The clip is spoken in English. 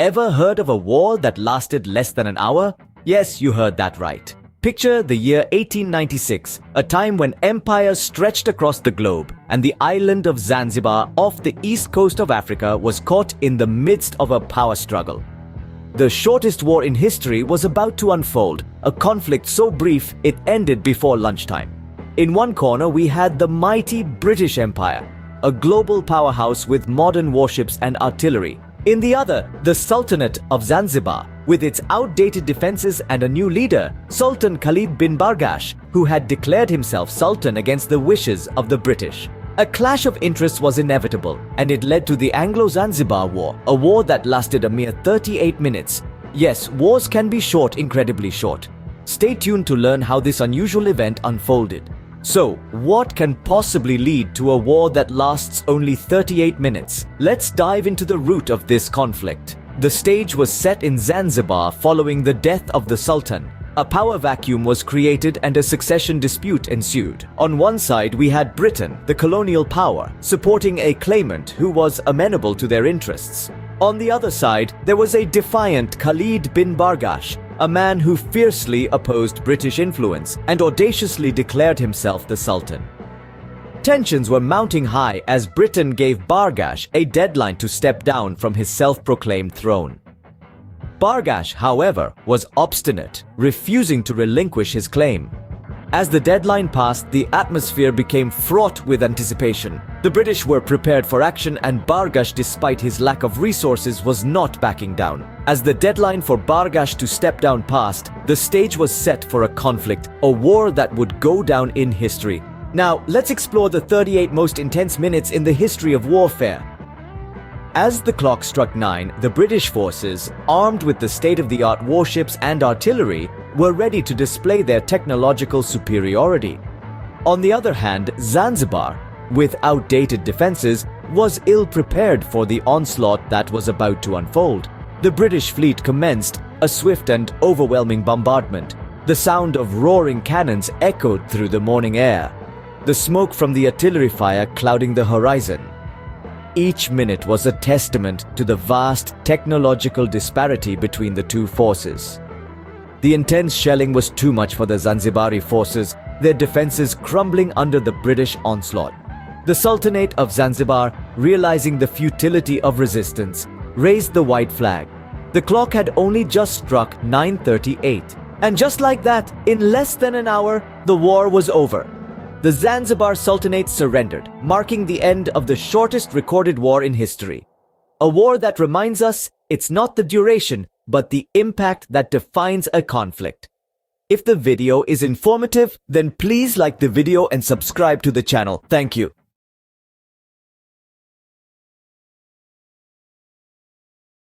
Ever heard of a war that lasted less than an hour? Yes, you heard that right. Picture the year 1896, a time when empires stretched across the globe and the island of Zanzibar off the east coast of Africa was caught in the midst of a power struggle. The shortest war in history was about to unfold, a conflict so brief it ended before lunchtime. In one corner we had the mighty British Empire, a global powerhouse with modern warships and artillery. In the other, the Sultanate of Zanzibar, with its outdated defenses and a new leader, Sultan Khalid bin Bargash, who had declared himself Sultan against the wishes of the British. A clash of interests was inevitable, and it led to the Anglo-Zanzibar War, a war that lasted a mere 38 minutes. Yes, wars can be short, incredibly short. Stay tuned to learn how this unusual event unfolded. So, what can possibly lead to a war that lasts only 38 minutes? Let's dive into the root of this conflict. The stage was set in Zanzibar following the death of the Sultan. A power vacuum was created and a succession dispute ensued. On one side, we had Britain, the colonial power, supporting a claimant who was amenable to their interests. On the other side, there was a defiant Khalid bin Bargash, a man who fiercely opposed British influence and audaciously declared himself the Sultan. Tensions were mounting high as Britain gave Bargash a deadline to step down from his self-proclaimed throne. Bargash, however, was obstinate, refusing to relinquish his claim. As the deadline passed, the atmosphere became fraught with anticipation. The British were prepared for action, and Bargash, despite his lack of resources, was not backing down. As the deadline for Bargash to step down passed, the stage was set for a conflict, a war that would go down in history. Now, let's explore the 38 most intense minutes in the history of warfare. As the clock struck 9, the British forces, armed with the state-of-the-art warships and artillery, were ready to display their technological superiority. On the other hand, Zanzibar, with outdated defenses, was ill-prepared for the onslaught that was about to unfold. The British fleet commenced a swift and overwhelming bombardment. The sound of roaring cannons echoed through the morning air, the smoke from the artillery fire clouding the horizon. Each minute was a testament to the vast technological disparity between the two forces. The intense shelling was too much for the Zanzibari forces, their defenses crumbling under the British onslaught. The Sultanate of Zanzibar, realizing the futility of resistance, raised the white flag. The clock had only just struck 9:38. And just like that, in less than an hour, the war was over. The Zanzibar Sultanate surrendered, marking the end of the shortest recorded war in history. A war that reminds us it's not the duration, but the impact that defines a conflict. If the video is informative, then please like the video and subscribe to the channel. Thank you.